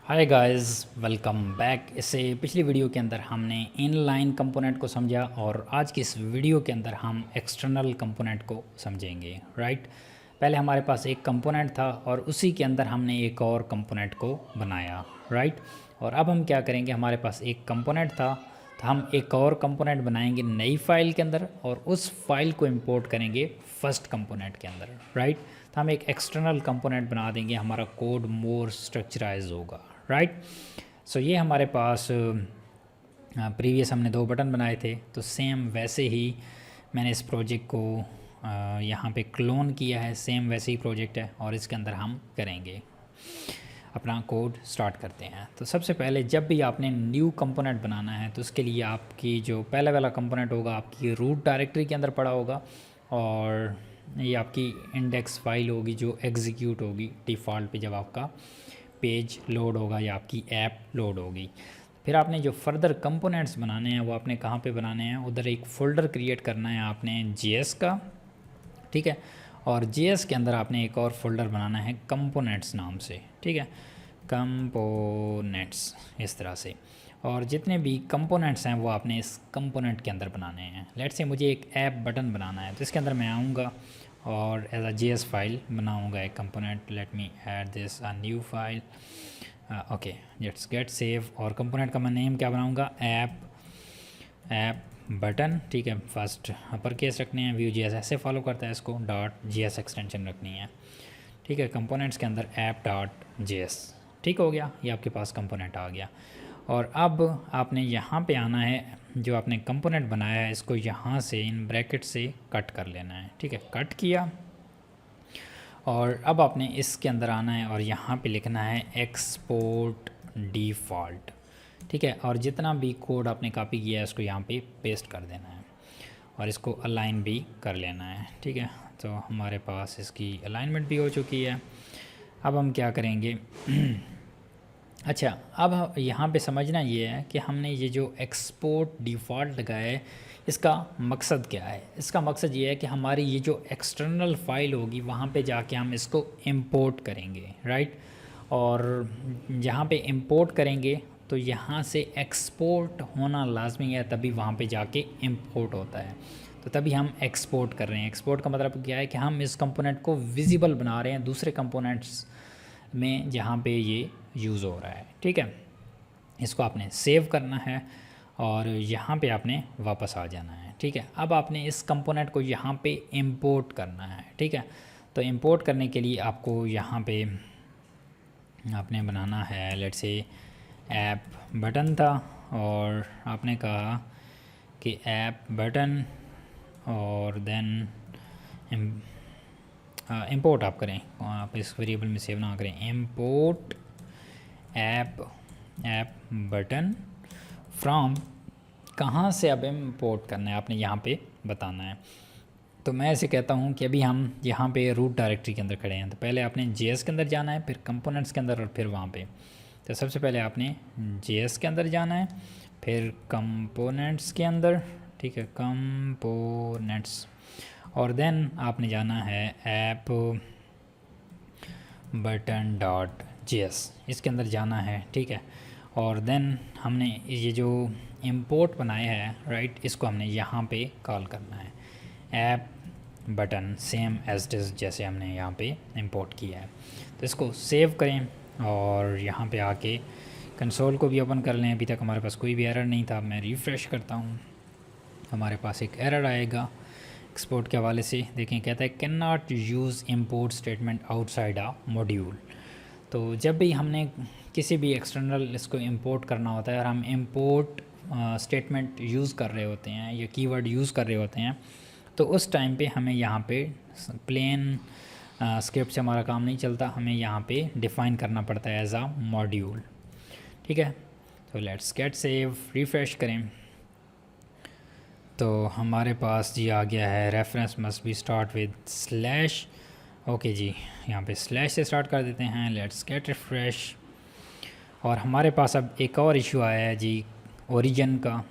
Hi guys, welcome back. इससे पिछली video के अंदर हमने इनलाइन कंपोनेंट को समझा और आज की इस वीडियो के अंदर हम एक्सटर्नल कंपोनेंट को समझेंगे। राइट, पहले हमारे पास एक कंपोनेंट था और उसी के अंदर हमने एक और कंपोनेंट को बनाया। राइट, और अब हम क्या करेंगे, हमारे पास एक कंपोनेंट था तो हम एक और कंपोनेंट बनाएंगे नई फाइल के अंदर और उस फाइल को इंपोर्ट करेंगे फर्स्ट कंपोनेंट के अंदर। राइट, तो हम एक एक्सटर्नल कंपोनेंट बना देंगे, हमारा कोड मोर स्ट्रक्चराइज होगा। राइट, सो ये हमारे पास प्रीवियस हमने 2 बटन बनाए थे, तो सेम वैसे ही मैंने इस प्रोजेक्ट को यहाँ पे क्लोन किया है। सेम वैसे ही प्रोजेक्ट है और इसके अंदर हम करेंगे अपना कोड स्टार्ट करते हैं। तो सबसे पहले जब भी आपने न्यू कंपोनेंट बनाना है तो उसके लिए आपकी जो पहले वाला कंपोनेंट होगा आपकी रूट डायरेक्टरी के अंदर पड़ा होगा और ये आपकी इंडेक्स फाइल होगी जो एग्जीक्यूट होगी डिफ़ॉल्ट पे जब आपका पेज लोड होगा या आपकी ऐप लोड होगी। फिर आपने जो फर्दर कंपोनेंट्स बनाने हैं वो आपने कहाँ पे बनाने हैं, उधर एक फ़ोल्डर क्रिएट करना है आपने जीएस का। ठीक है, और जीएस के अंदर आपने एक और फोल्डर बनाना है कंपोनेंट्स नाम से। ठीक है, कंपोनेंट्स इस तरह से, और जितने भी कंपोनेंट्स हैं वो आपने इस कंपोनेंट के अंदर बनाने हैं। लेट्स से मुझे एक ऐप बटन बनाना है तो इसके अंदर मैं आऊँगा और एज अ जीएस फाइल बनाऊँगा एक component. Let me add this a new file. Okay, let's get save. और कंपोनेंट का मैं नेम क्या बनाऊँगा, ऐप बटन। ठीक है, फर्स्ट अपर केस रखने हैं, व्यू जीएस ऐसे फॉलो करता है इसको, डॉट जीएस एक्सटेंशन रखनी है। ठीक है, कंपोनेंट्स के अंदर ऐप डॉट जीएस। ठीक हो गया, ये आपके पास कंपोनेंट आ गया। और अब आपने यहाँ पे आना है, जो आपने कंपोनेंट बनाया है इसको यहाँ से इन ब्रैकेट से कट कर लेना है। ठीक है, कट किया और अब आपने इसके अंदर आना है और यहाँ पे लिखना है एक्सपोर्ट डिफ़ॉल्ट। ठीक है, और जितना भी कोड आपने कॉपी किया है उसको यहाँ पे पेस्ट कर देना है और इसको अलाइन भी कर लेना है। ठीक है, तो हमारे पास इसकी अलाइनमेंट भी हो चुकी है। अब हम क्या करेंगे अच्छा, अब यहाँ पे समझना ये है कि हमने ये जो एक्सपोर्ट डिफ़ॉल्ट लगाया है इसका मकसद क्या है। इसका मकसद ये है कि हमारी ये जो एक्सटर्नल फाइल होगी वहाँ पे जाके हम इसको इंपोर्ट करेंगे। राइट, और जहाँ पे इंपोर्ट करेंगे तो यहाँ से एक्सपोर्ट होना लाजमी है, तभी वहाँ पे जाके इंपोर्ट होता है। तो तभी हम एक्सपोर्ट कर रहे हैं। एक्सपोर्ट का मतलब क्या है कि हम इस कंपोनेंट को विजिबल बना रहे हैं दूसरे कंपोनेंट्स में जहाँ पे ये यूज़ हो रहा है। ठीक है, इसको आपने सेव करना है और यहाँ पे आपने वापस आ जाना है। ठीक है, अब आपने इस कंपोनेंट को यहाँ पे इंपोर्ट करना है। ठीक है, तो इंपोर्ट करने के लिए आपको यहाँ पे आपने बनाना है, लेट्स से ऐप बटन था और आपने कहा कि ऐप बटन और देन इंपोर्ट आप करें, आप इस वेरिएबल में सेव ना करें, इंपोर्ट ऐप बटन फ्रॉम, कहाँ से अब इंपोर्ट करना है आपने यहाँ पे बताना है। तो मैं ऐसे कहता हूँ कि अभी हम यहाँ पे रूट डायरेक्टरी के अंदर खड़े हैं, तो पहले आपने जेएस के अंदर जाना है, फिर कंपोनेंट्स के अंदर और फिर वहाँ पे। तो सबसे पहले आपने जेएस के अंदर जाना है, फिर कंपोनेंट्स के अंदर। ठीक है, कंपोनेंट्स, और देन आपने जाना है ऐप बटन डॉट जेएस, इसके अंदर जाना है। ठीक है, और देन हमने ये जो इंपोर्ट बनाया है, राइट, इसको हमने यहाँ पे कॉल करना है app button, same as it is जैसे हमने यहाँ पे इंपोर्ट किया है। तो इसको सेव करें और यहाँ पे आके कंसोल को भी ओपन कर लें। अभी तक हमारे पास कोई भी एरर नहीं था, मैं रिफ़्रेश करता हूँ, हमारे पास एक एरर आएगा एक्सपोर्ट के हवाले से। देखें, कहता है can not use import statement outside a module. तो जब भी हमने किसी भी एक्सटर्नल इसको इंपोर्ट करना होता है और हम इंपोर्ट स्टेटमेंट यूज़ कर रहे होते हैं या कीवर्ड यूज़ कर रहे होते हैं, तो उस टाइम पे हमें यहाँ पे प्लेन स्क्रिप्ट से हमारा काम नहीं चलता, हमें यहाँ पे डिफ़ाइन करना पड़ता है एज आ मॉड्यूल। ठीक है, तो लेट्स गेट सेव, रिफ़्रेश करें तो हमारे पास जी आ गया है reference must be start with slash. Okay जी, यहाँ पे स्लैश से स्टार्ट कर देते हैं। लेट्स गेट रिफ्रेश, और हमारे पास अब एक और इशू आया है जी ओरिजिन का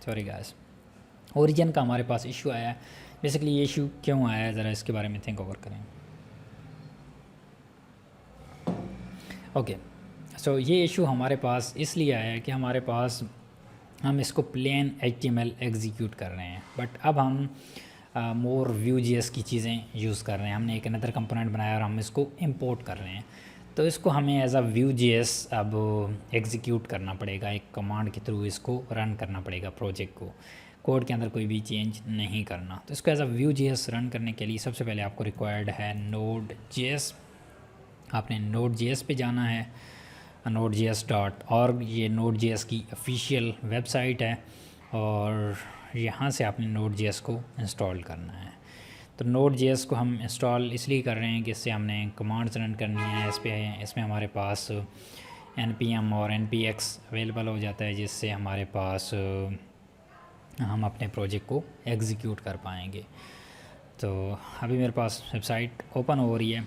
सॉरी गाइस, ओरिजिन का हमारे पास इशू आया है। बेसिकली ये इशू क्यों आया है, ज़रा इसके बारे में थिंक ओवर करें। ओके, सो ये इशू हमारे पास इसलिए आया है कि हमारे पास हम इसको प्लेन HTML एग्जीक्यूट कर रहे हैं, बट अब हम मोर Vue.js की चीज़ें यूज़ कर रहे हैं। हमने एक अनदर कंपोनेंट बनाया और हम इसको इंपोर्ट कर रहे हैं, तो इसको हमें एज अ Vue.js अब एग्जीक्यूट करना पड़ेगा, एक कमांड के थ्रू इसको रन करना पड़ेगा प्रोजेक्ट को, कोड के अंदर कोई भी चेंज नहीं करना। तो इसको एज अ Vue.js रन करने के लिए सबसे पहले आपको रिक्वायर्ड है Node.js। आपने Node.js पे जाना है, nodejs.org, ये Node.js की ऑफिशियल वेबसाइट है, और यहाँ से आपने Node.js को इंस्टॉल करना है। तो Node.js को हम इंस्टॉल इसलिए कर रहे हैं कि इससे हमने कमांड्स रन करनी है। इसमें हमारे पास npm और npx अवेलेबल हो जाता है, जिससे हमारे पास हम अपने प्रोजेक्ट को एग्जीक्यूट कर पाएंगे। तो अभी मेरे पास वेबसाइट ओपन हो रही है।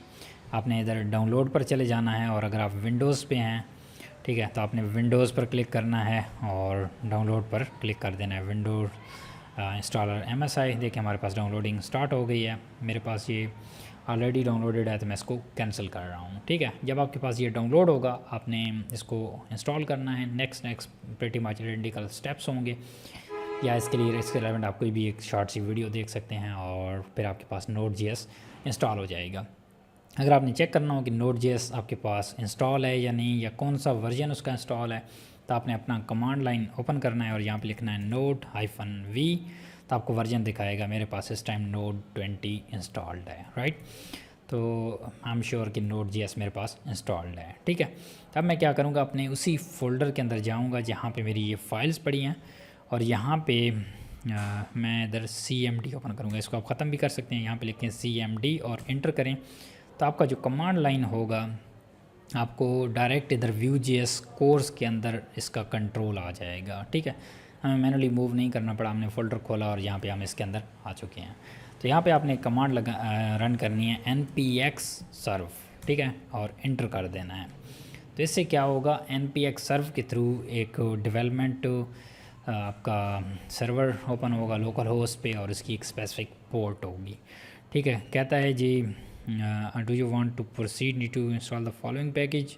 आपने इधर डाउनलोड पर चले जाना है, और अगर आप विंडोज़ पे हैं, ठीक है, तो आपने विंडोज़ पर क्लिक करना है और डाउनलोड पर क्लिक कर देना है। विंडोज इंस्टॉलर MSI, देखिए हमारे पास डाउनलोडिंग स्टार्ट हो गई है। मेरे पास ये ऑलरेडी डाउनलोडेड है, तो मैं इसको कैंसिल कर रहा हूँ। ठीक है, जब आपके पास ये डाउनलोड होगा, आपने इसको इंस्टॉल करना है। Next pretty much identical steps होंगे, या इसके रिलेवेंट आप कोई भी एक शॉर्ट सी वीडियो देख सकते हैं, और फिर आपके पास Node.js इंस्टॉल हो जाएगा। अगर आपने चेक करना हो कि Node.js आपके पास इंस्टॉल है या नहीं, या कौन सा वर्जन उसका इंस्टॉल है, तो आपने अपना कमांड लाइन ओपन करना है और यहाँ पे लिखना है node-v, तो आपको वर्जन दिखाएगा। मेरे पास इस टाइम Node 20 इंस्टॉल्ड है, राइट। तो आई एम श्योर कि Node.js मेरे पास इंस्टॉल्ड है। ठीक है, अब मैं क्या करूँगा, अपने उसी फोल्डर के अंदर जाऊँगा जहाँ पे मेरी ये फाइल्स पड़ी हैं, और यहाँ पे मैं इधर CMD ओपन करूँगा। इसको आप ख़त्म भी कर सकते हैं, यहाँ पे लिखें CMD और इंटर करें, तो आपका जो कमांड लाइन होगा, आपको डायरेक्ट इधर Vue.js कोर्स के अंदर इसका कंट्रोल आ जाएगा। ठीक है, हमें मैनुअली मूव नहीं करना पड़ा, हमने फ़ोल्डर खोला और यहाँ पे हम इसके अंदर आ चुके हैं। तो यहाँ पे आपने कमांड रन करनी है npx serve, ठीक है, और इंटर कर देना है। तो इससे क्या होगा, npx serve के थ्रू एक डेवलपमेंट आपका सर्वर ओपन होगा लोकल होस्ट पे, और इसकी एक स्पेसिफिक पोर्ट होगी। ठीक है, कहता है जी do you want to proceed need to install the following package.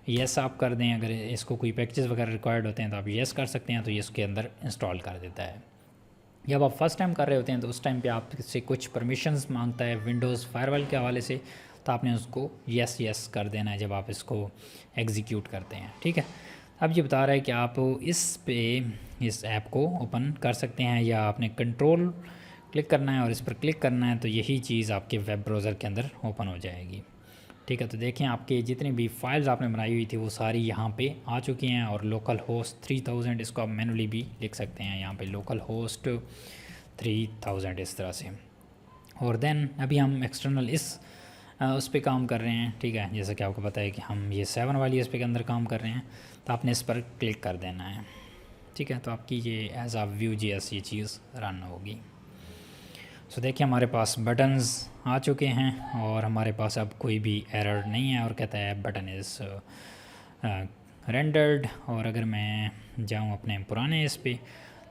Yes आप कर दें, अगर इसको कोई पैकेजेस वगैरह रिक्वायर्ड होते हैं तो आप येस कर सकते हैं, तो ये इसके अंदर इंस्टॉल कर देता है। जब आप फर्स्ट टाइम कर रहे होते हैं तो उस टाइम पे आपसे कुछ परमिशंस मांगता है विंडोज़ फायरवॉल के हवाले से, तो आपने उसको येस कर देना है जब आप इसको एग्जीक्यूट करते हैं। ठीक है, अब ये बता रहा है कि आप इस ऐप को ओपन कर सकते हैं, या आपने कंट्रोल क्लिक करना है और इस पर क्लिक करना है, तो यही चीज़ आपके वेब ब्राउज़र के अंदर ओपन हो जाएगी। ठीक है, तो देखें आपके जितनी भी फाइल्स आपने बनाई हुई थी वो सारी यहाँ पे आ चुकी हैं, और लोकल होस्ट 3000, इसको आप मैनुअली भी लिख सकते हैं यहाँ पे, लोकल होस्ट 3000 इस तरह से। और देन अभी हम एक्सटर्नल उस पर काम कर रहे हैं। ठीक है, जैसा कि आपको पता है कि हम ये 7 वाली इस पे के अंदर काम कर रहे हैं, तो आपने इस पर क्लिक कर देना है। ठीक है, तो आपकी ये एज आ Vue.js ये चीज़ रन होगी। सो देखिए हमारे पास बटन्स आ चुके हैं, और हमारे पास अब कोई भी एरर नहीं है, और कहता है बटन इज़ रेंडर्ड। और अगर मैं जाऊं अपने पुराने इस पे,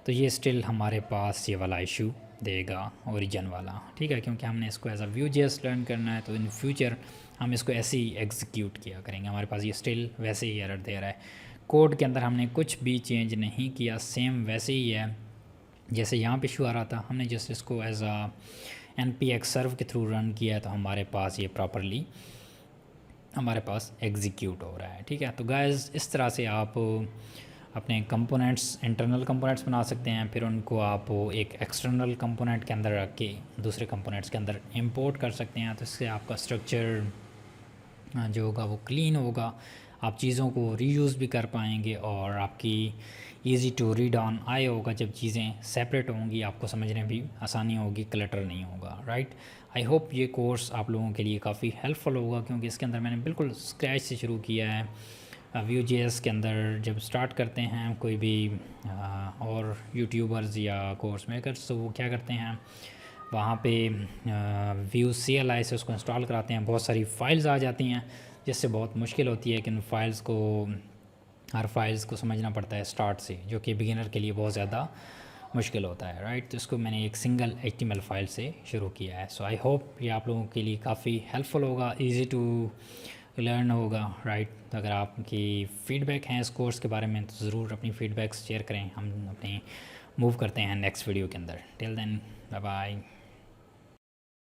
तो ये स्टिल हमारे पास ये वाला इशू देगा, ओरिजिन वाला। ठीक है, क्योंकि हमने इसको एज अ Vue.js लर्न करना है, तो इन फ्यूचर हम इसको ऐसे ही एग्जीक्यूट किया करेंगे। हमारे पास ये स्टिल वैसे ही एरर दे रहा है, कोड के अंदर हमने कुछ भी चेंज नहीं किया, सेम वैसे ही है जैसे यहाँ पे इशू आ रहा था। हमने जस्ट इसको एज अ npx सर्व के थ्रू रन किया है, तो हमारे पास ये प्रॉपरली हमारे पास एग्जीक्यूट हो रहा है। ठीक है, तो गाइस इस तरह से आप अपने कंपोनेंट्स, इंटरनल कंपोनेंट्स बना सकते हैं, फिर उनको आप एक एक्सटर्नल कंपोनेंट के अंदर रख के दूसरे कंपोनेंट्स के अंदर इंपोर्ट कर सकते हैं। तो इससे आपका स्ट्रक्चर जो होगा वो क्लीन होगा, आप चीज़ों को रीयूज़ भी कर पाएंगे, और आपकी इजी टू रीड ऑन आए होगा। जब चीज़ें सेपरेट होंगी आपको समझने भी आसानी होगी, क्लटर नहीं होगा, राइट। आई होप ये कोर्स आप लोगों के लिए काफ़ी हेल्पफुल होगा, क्योंकि इसके अंदर मैंने बिल्कुल स्क्रैच से शुरू किया है। Vue.js के अंदर जब स्टार्ट करते हैं कोई भी और यूट्यूबर्स या कोर्स मेकर्स, तो वो क्या करते हैं, वहाँ पे Vue CLI से उसको इंस्टॉल कराते हैं, बहुत सारी फाइल्स आ जाती हैं, जिससे बहुत मुश्किल होती है कि उन हर फाइल्स को समझना पड़ता है स्टार्ट से, जो कि बिगिनर के लिए बहुत ज़्यादा मुश्किल होता है, राइट। तो इसको मैंने एक सिंगल HTML फाइल से शुरू किया है। सो आई होप ये आप लोगों के लिए काफ़ी हेल्पफुल होगा, ईजी टू लर्न होगा, राइट। तो अगर आपकी फ़ीडबैक हैं इस कोर्स के बारे में तो ज़रूर अपनी फ़ीडबैक्स शेयर करें, हम अपनी मूव करते हैं नेक्स्ट वीडियो के अंदर। Till then bye bye.